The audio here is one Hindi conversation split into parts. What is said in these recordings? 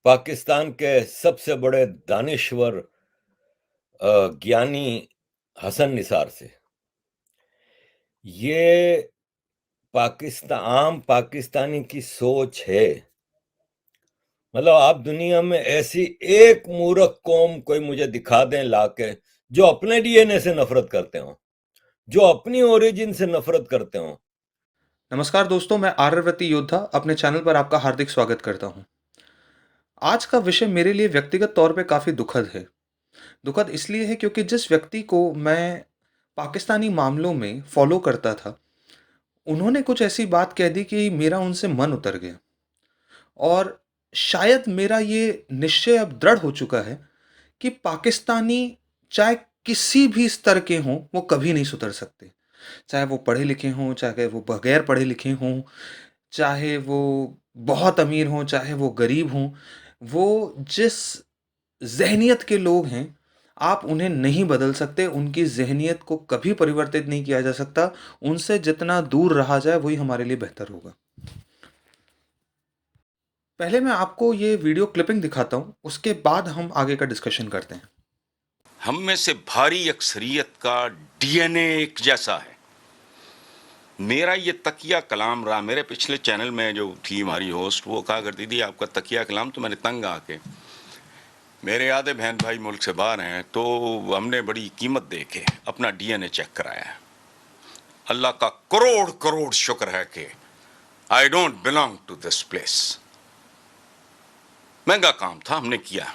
पाकिस्तान के सबसे बड़े दानिश्वर ज्ञानी हसन निसार से। ये आम पाकिस्तानी की सोच है। मतलब आप दुनिया में ऐसी एक मूर्ख कौम कोई मुझे दिखा दें लाके, जो अपने डीएनए से नफरत करते हो, जो अपनी ओरिजिन से नफरत करते हो। नमस्कार दोस्तों, मैं आर्यव्रती योद्धा अपने चैनल पर आपका हार्दिक स्वागत करता हूं। आज का विषय मेरे लिए व्यक्तिगत तौर पे काफ़ी दुखद है। दुखद इसलिए है क्योंकि जिस व्यक्ति को मैं पाकिस्तानी मामलों में फॉलो करता था, उन्होंने कुछ ऐसी बात कह दी कि मेरा उनसे मन उतर गया। और शायद मेरा ये निश्चय अब दृढ़ हो चुका है कि पाकिस्तानी चाहे किसी भी स्तर के हों, वो कभी नहीं सुधर सकते। चाहे वो पढ़े लिखे हों, चाहे वो बगैर पढ़े लिखे हों, चाहे वो बहुत अमीर हों, चाहे वो गरीब हों, वो जिस ज़हनियत के लोग हैं, आप उन्हें नहीं बदल सकते, उनकी ज़हनियत को कभी परिवर्तित नहीं किया जा सकता। उनसे जितना दूर रहा जाए, वही हमारे लिए बेहतर होगा। पहले मैं आपको ये वीडियो क्लिपिंग दिखाता हूँ, उसके बाद हम आगे का डिस्कशन करते हैं। हम में से भारी अक्सरियत का डीएनए एक जैसा है। मेरा ये तकिया कलाम रहा। मेरे पिछले चैनल में जो थी हमारी होस्ट, वो कहा करती थी आपका तकिया कलाम, तो मैंने तंग आके, मेरे आधे बहन भाई मुल्क से बाहर हैं, तो हमने बड़ी कीमत दे के अपना डीएनए चेक कराया है। अल्लाह का करोड़ करोड़ शुक्र है कि I don't belong to this place. महंगा काम था, हमने किया।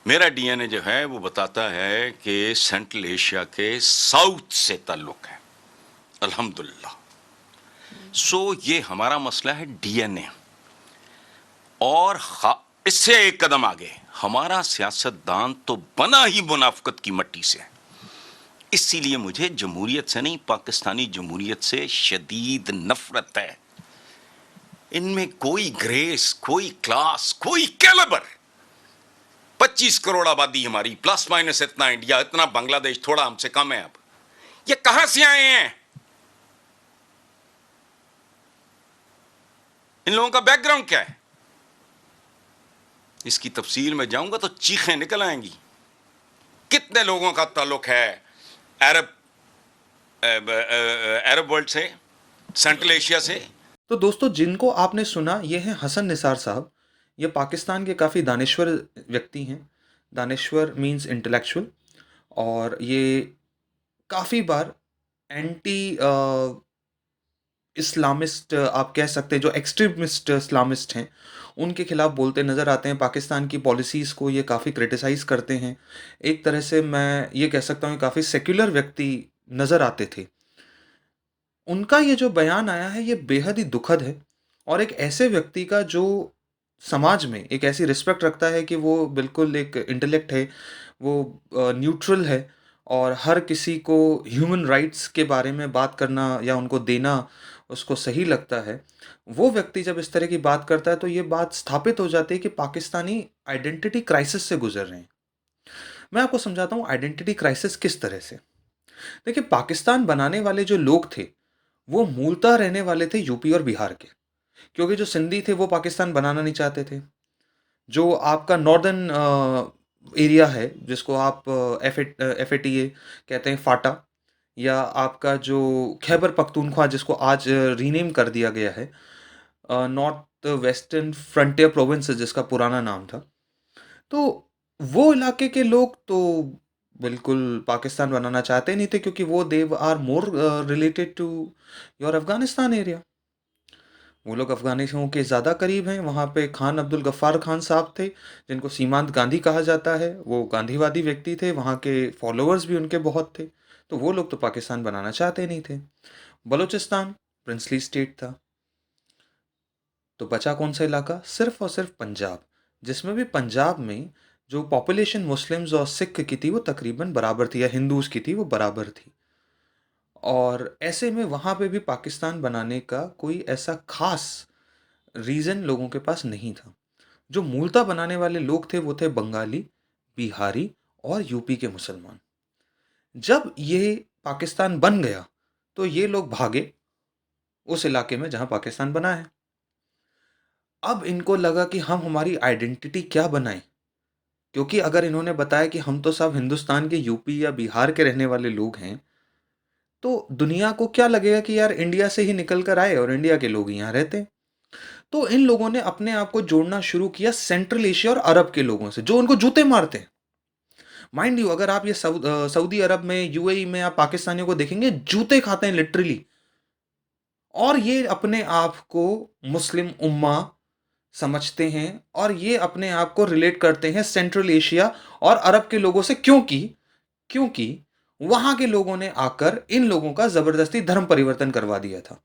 मेरा डीएनए जो है वो बताता है कि सेंट्रल एशिया के साउथ से ताल्लुक है, अल्हम्दुलिल्लाह। ये हमारा मसला है डीएनए। और इससे एक कदम आगे, हमारा सियासतदान तो बना ही मुनाफिकत की मट्टी से। इसीलिए मुझे जमहूरियत से नहीं, पाकिस्तानी जमहूरियत से शदीद नफरत है। इनमें कोई ग्रेस, कोई क्लास, कोई कैलिबर। 25 करोड़ आबादी हमारी, प्लस माइनस इतना इंडिया, इतना बांग्लादेश, थोड़ा हमसे कम है। अब ये कहां से आए हैं? इन लोगों का बैकग्राउंड क्या है? इसकी तफसील में जाऊंगा तो चीखें निकल आएंगी। कितने लोगों का ताल्लुक है अरब अरब वर्ल्ड से, सेंट्रल एशिया से। तो दोस्तों, जिनको आपने सुना, ये हैं हसन निसार साहब। ये पाकिस्तान के काफ़ी दानिश्वर व्यक्ति हैं। दानिश्वर मीन्स इंटेलेक्चुअल। और ये काफ़ी बार एंटी इस्लामिस्ट, आप कह सकते हैं, जो एक्सट्रीमिस्ट इस्लामिस्ट हैं, उनके खिलाफ बोलते नज़र आते हैं। पाकिस्तान की पॉलिसीज़ को ये काफ़ी क्रिटिसाइज़ करते हैं। एक तरह से मैं ये कह सकता हूँ, काफ़ी सेक्युलर व्यक्ति नज़र आते थे। उनका ये जो बयान आया है, ये बेहद ही दुखद है। और एक ऐसे व्यक्ति का जो समाज में एक ऐसी रिस्पेक्ट रखता है कि वो बिल्कुल एक इंटेलेक्ट है, वो न्यूट्रल है, और हर किसी को ह्यूमन राइट्स के बारे में बात करना या उनको देना उसको सही लगता है। वो व्यक्ति जब इस तरह की बात करता है, तो ये बात स्थापित हो जाती है कि पाकिस्तानी आइडेंटिटी क्राइसिस से गुजर रहे हैं। मैं आपको समझाता हूँ आइडेंटिटी क्राइसिस किस तरह से। देखिए, पाकिस्तान बनाने वाले जो लोग थे, वो मूलतः रहने वाले थे यूपी और बिहार के। क्योंकि जो सिंधी थे, वो पाकिस्तान बनाना नहीं चाहते थे। जो आपका नॉर्दर्न एरिया है, जिसको आप एफ ए टी ए कहते हैं, फाटा, या आपका जो खैबर पख्तूनख्वा, जिसको आज रीनेम कर दिया गया है, नॉर्थ वेस्टर्न फ्रंटियर प्रोविंस जिसका पुराना नाम था, तो वो इलाके के लोग तो बिल्कुल पाकिस्तान बनाना चाहते नहीं थे, क्योंकि वो they are more related to your Afghanistan area. वो लोग अफ़गानियों के ज़्यादा करीब हैं। वहाँ पे खान अब्दुल गफ़्फ़ार खान साहब थे, जिनको सीमांत गांधी कहा जाता है। वो गांधीवादी व्यक्ति थे, वहाँ के फॉलोअर्स भी उनके बहुत थे। तो वो लोग तो पाकिस्तान बनाना चाहते नहीं थे। बलूचिस्तान प्रिंसली स्टेट था। तो बचा कौन सा इलाका? सिर्फ और सिर्फ पंजाब, जिसमें भी पंजाब में जो पॉपुलेशन मुस्लिम्स और सिख की थी, वो तकरीबन बराबर थी, या हिंदूज़ की थी, वो बराबर थी। और ऐसे में वहाँ पे भी पाकिस्तान बनाने का कोई ऐसा खास रीज़न लोगों के पास नहीं था। जो मूलतः बनाने वाले लोग थे, वो थे बंगाली, बिहारी और यूपी के मुसलमान। जब ये पाकिस्तान बन गया, तो ये लोग भागे उस इलाके में जहाँ पाकिस्तान बना है। अब इनको लगा कि हम हमारी आइडेंटिटी क्या बनाएं, क्योंकि अगर इन्होंने बताया कि हम तो सब हिंदुस्तान के यूपी या बिहार के रहने वाले लोग हैं, तो दुनिया को क्या लगेगा कि यार इंडिया से ही निकल कर आए और इंडिया के लोग यहाँ रहते हैं। तो इन लोगों ने अपने आप को जोड़ना शुरू किया सेंट्रल एशिया और अरब के लोगों से, जो उनको जूते मारते हैं। माइंड यू, अगर आप ये सऊदी अरब में, यूएई में आप पाकिस्तानियों को देखेंगे, जूते खाते हैं लिटरली। और ये अपने आप को मुस्लिम उम्मा समझते हैं, और ये अपने आप को रिलेट करते हैं सेंट्रल एशिया और अरब के लोगों से। क्योंकि क्योंकि वहां के लोगों ने आकर इन लोगों का जबरदस्ती धर्म परिवर्तन करवा दिया था।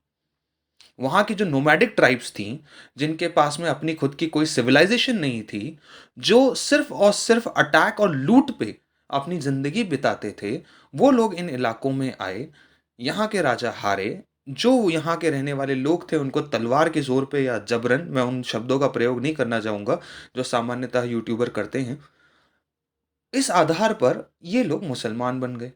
वहां की जो नोमैडिक ट्राइब्स थी, जिनके पास में अपनी खुद की कोई सिविलाइजेशन नहीं थी, जो सिर्फ और सिर्फ अटैक और लूट पे अपनी जिंदगी बिताते थे, वो लोग इन इलाकों में आए। यहाँ के राजा हारे। जो यहाँ के रहने वाले लोग थे, उनको तलवार के जोर पे या जबरन, मैं उन शब्दों का प्रयोग नहीं करना चाहूंगा जो सामान्यतः यूट्यूबर करते हैं, इस आधार पर ये लोग मुसलमान बन गए।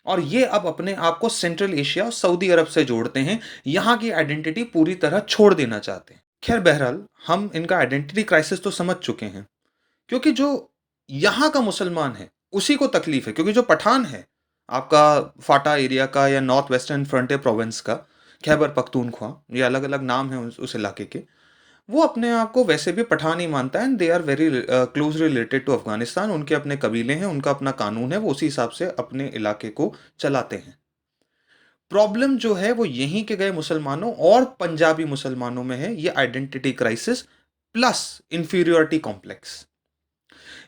और ये अब अपने आप को सेंट्रल एशिया और सऊदी अरब से जोड़ते हैं, यहाँ की आइडेंटिटी पूरी तरह छोड़ देना चाहते हैं। खैर बहरहाल, हम इनका आइडेंटिटी क्राइसिस तो समझ चुके हैं, क्योंकि जो यहाँ का मुसलमान है उसी को तकलीफ है। क्योंकि जो पठान है आपका फाटा एरिया का या नॉर्थ वेस्टर्न फ्रंटियर प्रोविंस का, खैबर पख्तूनख्वा, ये अलग अलग नाम है उस इलाके के, वो अपने आप को वैसे भी पठान ही मानता है। And they are very close related to Afghanistan. उनके अपने कबीले हैं, उनका अपना कानून है, वो उसी हिसाब से अपने इलाके को चलाते हैं। प्रॉब्लम जो है वो यहीं के गए मुसलमानों और पंजाबी मुसलमानों में है, ये identity crisis plus inferiority complex.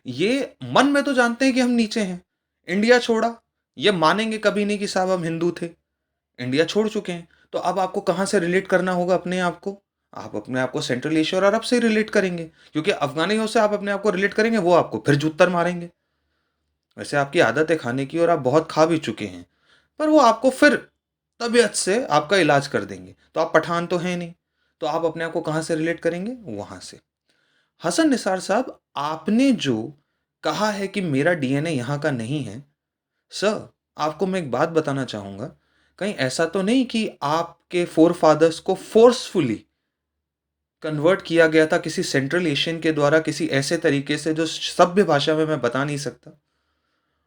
ये मन में तो जानते हैं कि हम नीचे हैं, इंडिया छोड़ा, ये मानेंगे कभी नहीं कि साहब हम हिंदू थे, इंडिया छोड़ चुके हैं। तो अब आपको कहां से रिलेट करना होगा अपने आप को? आप अपने आप को सेंट्रल एशिया और अरब से रिलेट करेंगे, क्योंकि अफगानियों से आप अपने आप को रिलेट करेंगे, वो आपको फिर जूतर मारेंगे। वैसे आपकी आदत है खाने की और आप बहुत खा भी चुके हैं, पर वो आपको फिर तबीयत से आपका इलाज कर देंगे। तो आप पठान तो हैं नहीं, तो आप अपने आप को कहां से रिलेट करेंगे? वहां से। हसन निसार साहब, आपने जो कहा है कि मेरा डीएनए यहां का नहीं है, सर आपको मैं एक बात बताना चाहूंगा, कहीं ऐसा तो नहीं कि आपके फोर फादर्स को फोर्सफुली कन्वर्ट किया गया था किसी सेंट्रल एशियन के द्वारा, किसी ऐसे तरीके से जो सभ्य भाषा में मैं बता नहीं सकता,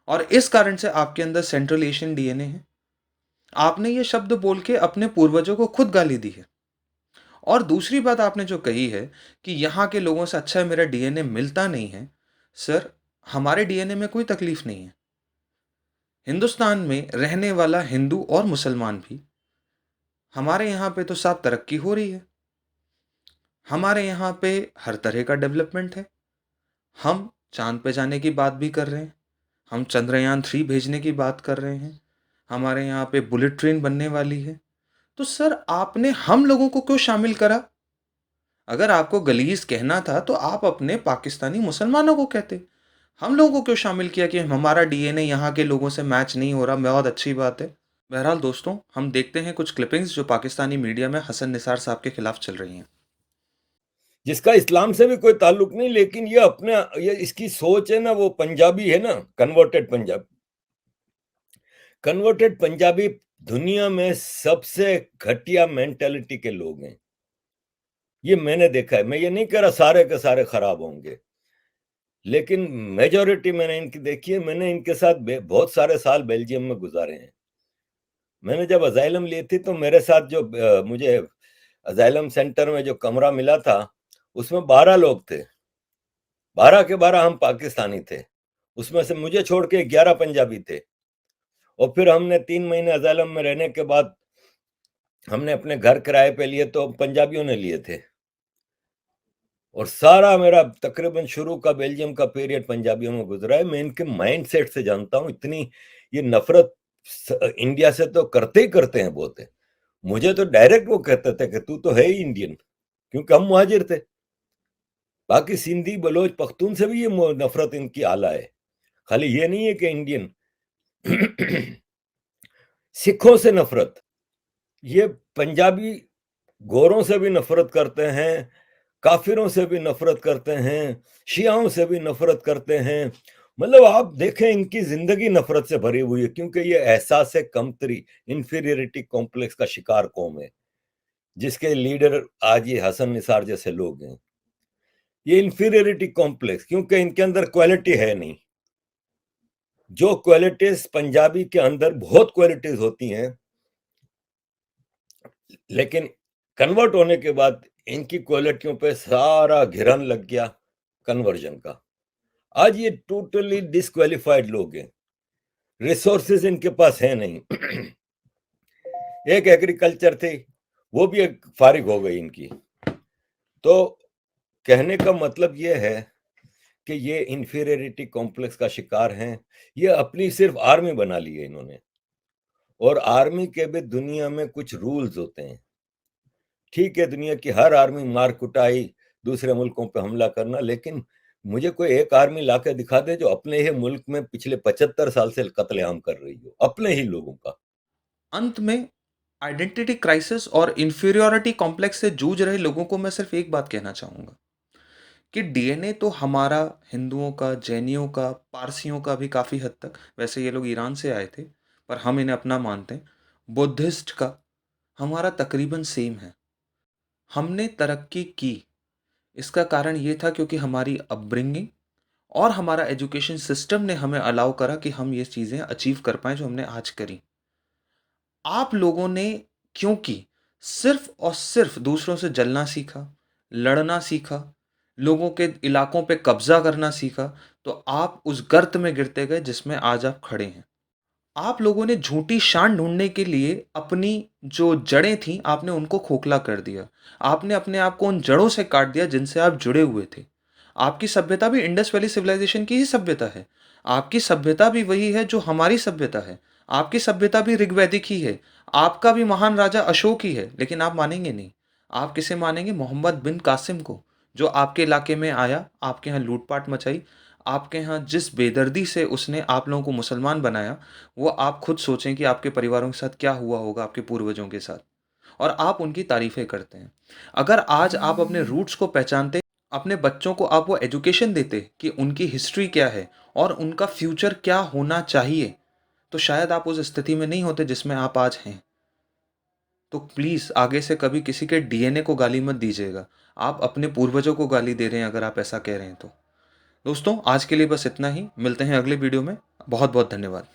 और इस कारण से आपके अंदर सेंट्रल एशियन डीएनए है? आपने ये शब्द बोल के अपने पूर्वजों को खुद गाली दी है। और दूसरी बात आपने जो कही है कि यहाँ के लोगों से अच्छा है मेरा डीएनए मिलता नहीं है, सर हमारे डीएनए में कोई तकलीफ नहीं है। हिंदुस्तान में रहने वाला हिंदू और मुसलमान भी, हमारे यहाँ पे तो साफ तरक्की हो रही है, हमारे यहाँ पे हर तरह का डेवलपमेंट है। हम चांद पे जाने की बात भी कर रहे हैं, हम चंद्रयान 3 भेजने की बात कर रहे हैं, हमारे यहाँ पे बुलेट ट्रेन बनने वाली है। तो सर आपने हम लोगों को क्यों शामिल करा? अगर आपको गलीज कहना था तो आप अपने पाकिस्तानी मुसलमानों को कहते। हम लोगों को क्यों शामिल किया कि हमारा डीएनए यहाँ के लोगों से मैच नहीं हो रहा? बहुत अच्छी बात है। बहरहाल दोस्तों, हम देखते हैं कुछ क्लिपिंग्स जो पाकिस्तानी मीडिया में हसन निसार साहब के खिलाफ चल रही हैं। जिसका इस्लाम से भी कोई ताल्लुक नहीं, लेकिन ये अपने, ये इसकी सोच है ना, वो पंजाबी है ना, कन्वर्टेड पंजाबी। कन्वर्टेड पंजाबी दुनिया में सबसे घटिया मेंटेलिटी के लोग हैं, ये मैंने देखा है। मैं ये नहीं कह रहा सारे के सारे खराब होंगे, लेकिन मेजॉरिटी मैंने इनकी देखी है। मैंने इनके साथ बहुत सारे साल बेल्जियम में गुजारे हैं। मैंने जब अजाइलम ली थी तो मेरे साथ जो मुझे अजाइलम सेंटर में जो कमरा मिला था, उसमें 12 लोग थे, 12 के 12 हम पाकिस्तानी थे। उसमें से मुझे छोड़ के 11 पंजाबी थे। और फिर हमने 3 महीने अजाइलम में रहने के बाद हमने अपने घर किराए पे लिए, तो पंजाबियों ने लिए थे। और सारा मेरा तकरीबन शुरू का बेल्जियम का पीरियड पंजाबियों में गुजरा है। मैं इनके माइंडसेट से जानता हूँ, इतनी ये नफरत इंडिया से तो करते ही करते हैं बहुत है। मुझे तो डायरेक्ट वो कहते थे कि तू तो है ही इंडियन, क्योंकि हम मुहाजिर थे। बाकी सिंधी बलोच पख्तून से भी ये नफरत इनकी आला है। खाली ये नहीं है कि इंडियन सिखों से नफरत, ये पंजाबी गोरों से भी नफरत करते हैं, काफिरों से भी नफरत करते हैं, शियाओं से भी नफरत करते हैं। मतलब आप देखें, इनकी जिंदगी नफरत से भरी हुई है, क्योंकि ये एहसास कमतरी, इंफीरियरिटी कॉम्प्लेक्स का शिकार कौम है, जिसके लीडर आज ये हसन निसार जैसे लोग हैं। ये इंफीरियरिटी कॉम्प्लेक्स, क्योंकि इनके अंदर क्वालिटी है नहीं। जो क्वालिटीज पंजाबी के अंदर बहुत क्वालिटीज होती हैं, लेकिन कन्वर्ट होने के बाद इनकी क्वालिटियों पे सारा घिरन लग गया कन्वर्जन का। आज ये टोटली डिस्क्वालिफाइड लोग हैं, रिसोर्सेज इनके पास है नहीं। एक एग्रीकल्चर थी, वो भी एक फारिग हो गई इनकी। तो कहने का मतलब ये है कि ये इंफीरियरिटी कॉम्प्लेक्स का शिकार हैं। ये अपनी सिर्फ आर्मी बना ली है इन्होंने, और आर्मी के भी दुनिया में कुछ रूल्स होते हैं। ठीक है, दुनिया की हर आर्मी मार कुटाई, दूसरे मुल्कों पे हमला करना, लेकिन मुझे कोई एक आर्मी लाके दिखा दे जो अपने ही मुल्क में पिछले 75 साल से कत्लेआम कर रही हो, अपने ही लोगों का। अंत में आइडेंटिटी क्राइसिस और इंफीरियरिटी कॉम्प्लेक्स से जूझ रहे लोगों को मैं सिर्फ एक बात कहना चाहूँगा कि डीएनए तो हमारा हिंदुओं का, जैनियों का, पारसियों का भी काफ़ी हद तक, वैसे ये लोग ईरान से आए थे पर हम इन्हें अपना मानते हैं, बुद्धिस्ट का हमारा तकरीबन सेम है। हमने तरक्की की, इसका कारण ये था क्योंकि हमारी अपब्रिंगिंग और हमारा एजुकेशन सिस्टम ने हमें अलाउ करा कि हम ये चीज़ें अचीव कर पाएँ जो हमने आज करी। आप लोगों ने क्योंकि सिर्फ और सिर्फ दूसरों से जलना सीखा, लड़ना सीखा, लोगों के इलाकों पे कब्जा करना सीखा, तो आप उस गर्त में गिरते गए जिसमें आज आप खड़े हैं। आप लोगों ने झूठी शान ढूंढने के लिए अपनी जो जड़ें थीं, आपने उनको खोखला कर दिया। आपने अपने आप को उन जड़ों से काट दिया जिनसे आप जुड़े हुए थे। आपकी सभ्यता भी इंडस वैली सिविलाइजेशन की ही सभ्यता है। आपकी सभ्यता भी वही है जो हमारी सभ्यता है। आपकी सभ्यता भी ऋग्वैदिक ही है। आपका भी महान राजा अशोक ही है, लेकिन आप मानेंगे नहीं। आप किसे मानेंगे? मोहम्मद बिन कासिम को, जो आपके इलाके में आया, आपके यहाँ लूटपाट मचाई, आपके यहाँ जिस बेदर्दी से उसने आप लोगों को मुसलमान बनाया, वो आप खुद सोचें कि आपके परिवारों के साथ क्या हुआ होगा, आपके पूर्वजों के साथ, और आप उनकी तारीफ़ें करते हैं। अगर आज आप अपने रूट्स को पहचानते, अपने बच्चों को आप वो एजुकेशन देते कि उनकी हिस्ट्री क्या है और उनका फ्यूचर क्या होना चाहिए, तो शायद आप उस स्थिति में नहीं होते जिसमें आप आज हैं। तो प्लीज़ आगे से कभी किसी के डीएनए को गाली मत दीजिएगा। आप अपने पूर्वजों को गाली दे रहे हैं अगर आप ऐसा कह रहे हैं तो। दोस्तों, आज के लिए बस इतना ही। मिलते हैं अगले वीडियो में। बहुत बहुत धन्यवाद।